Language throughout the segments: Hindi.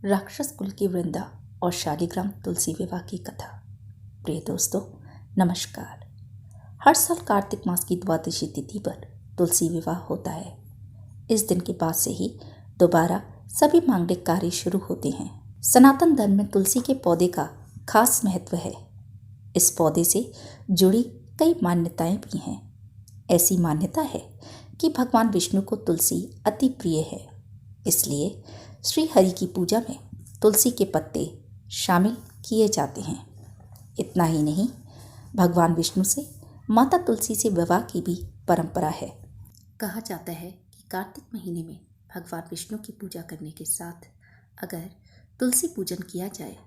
राक्षस कुल की वृंदा और शालिग्राम तुलसी विवाह की कथा। प्रिय दोस्तों, नमस्कार। हर साल कार्तिक मास की द्वादशी तिथि पर तुलसी विवाह होता है। इस दिन के बाद से ही दोबारा सभी मांगलिक कार्य शुरू होते हैं। सनातन धर्म में तुलसी के पौधे का खास महत्व है। इस पौधे से जुड़ी कई मान्यताएं भी हैं। ऐसी मान्यता है कि भगवान विष्णु को तुलसी अति प्रिय है, इसलिए श्री हरि की पूजा में तुलसी के पत्ते शामिल किए जाते हैं। इतना ही नहीं, भगवान विष्णु से माता तुलसी से विवाह की भी परंपरा है। कहा जाता है कि कार्तिक महीने में भगवान विष्णु की पूजा करने के साथ अगर तुलसी पूजन किया जाए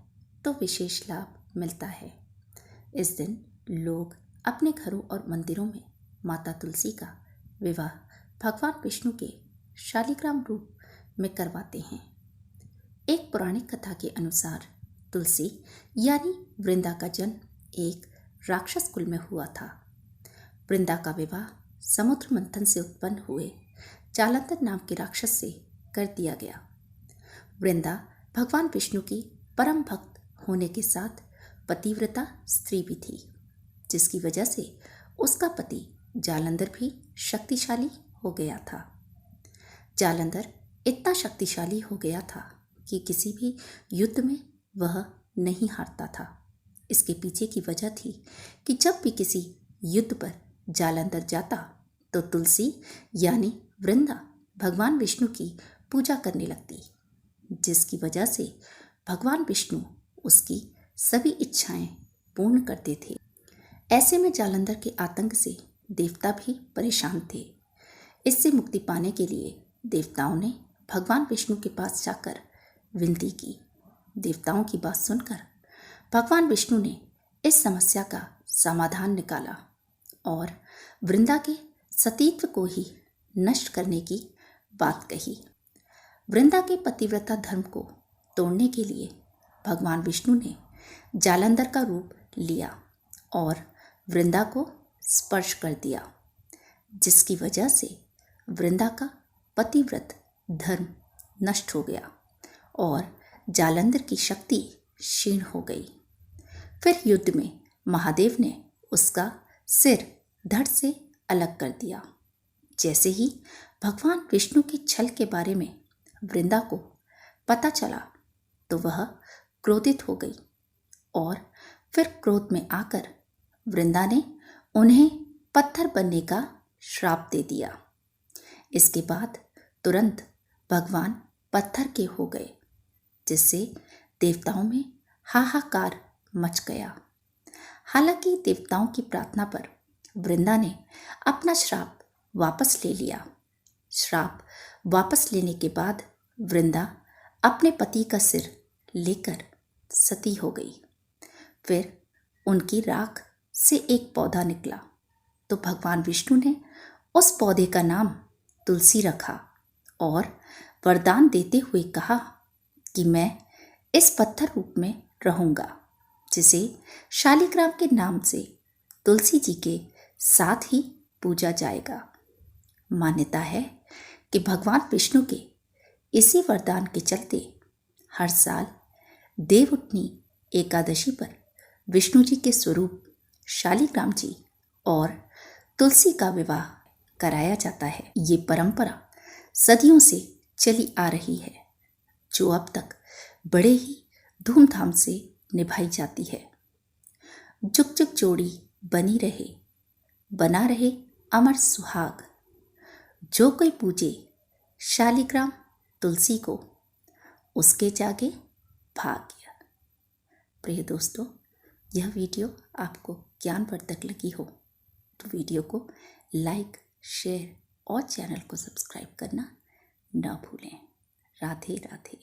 तो विशेष लाभ मिलता है। इस दिन लोग अपने घरों और मंदिरों में माता तुलसी का विवाह भगवान विष्णु के शालिग्राम रूप में करवाते हैं। एक पौराणिक कथा के अनुसार तुलसी यानी वृंदा का जन्म एक राक्षस कुल में हुआ था। वृंदा का विवाह समुद्र मंथन से उत्पन्न हुए जालंधर नाम के राक्षस से कर दिया गया। वृंदा भगवान विष्णु की परम भक्त होने के साथ पतिव्रता स्त्री भी थी, जिसकी वजह से उसका पति जालंधर भी शक्तिशाली हो गया था। जालंधर इतना शक्तिशाली हो गया था कि किसी भी युद्ध में वह नहीं हारता था। इसके पीछे की वजह थी कि जब भी किसी युद्ध पर जालंधर जाता तो तुलसी यानी वृंदा भगवान विष्णु की पूजा करने लगती, जिसकी वजह से भगवान विष्णु उसकी सभी इच्छाएं पूर्ण करते थे। ऐसे में जालंधर के आतंक से देवता भी परेशान थे। इससे मुक्ति पाने के लिए देवताओं ने भगवान विष्णु के पास जाकर विनती की। देवताओं की बात सुनकर भगवान विष्णु ने इस समस्या का समाधान निकाला और वृंदा के सतीत्व को ही नष्ट करने की बात कही। वृंदा के पतिव्रता धर्म को तोड़ने के लिए भगवान विष्णु ने जालंधर का रूप लिया और वृंदा को स्पर्श कर दिया, जिसकी वजह से वृंदा का पतिव्रत धर्म नष्ट हो गया और जालंधर की शक्ति क्षीण हो गई। फिर युद्ध में महादेव ने उसका सिर धड़ से अलग कर दिया। जैसे ही भगवान विष्णु के छल के बारे में वृंदा को पता चला तो वह क्रोधित हो गई और फिर क्रोध में आकर वृंदा ने उन्हें पत्थर बनने का श्राप दे दिया। इसके बाद तुरंत भगवान पत्थर के हो गए, जिससे देवताओं में हाहाकार मच गया। हालांकि देवताओं की प्रार्थना पर वृंदा ने अपना श्राप वापस ले लिया। श्राप वापस लेने के बाद वृंदा अपने पति का सिर लेकर सती हो गई। फिर उनकी राख से एक पौधा निकला तो भगवान विष्णु ने उस पौधे का नाम तुलसी रखा और वरदान देते हुए कहा कि मैं इस पत्थर रूप में रहूंगा, जिसे शालिग्राम के नाम से तुलसी जी के साथ ही पूजा जाएगा। मान्यता है कि भगवान विष्णु के इसी वरदान के चलते हर साल देवउठनी एकादशी पर विष्णु जी के स्वरूप शालिग्राम जी और तुलसी का विवाह कराया जाता है। ये परंपरा सदियों से चली आ रही है, जो अब तक बड़े ही धूमधाम से निभाई जाती है। जुग जुग जोड़ी बनी रहे, बना रहे अमर सुहाग, जो कोई पूजे शालिग्राम तुलसी को, उसके जागे भाग्य। प्रिय दोस्तों, यह वीडियो आपको ज्ञानवर्धक लगी हो तो वीडियो को लाइक, शेयर और चैनल को सब्सक्राइब करना न भूलें। राधे राधे।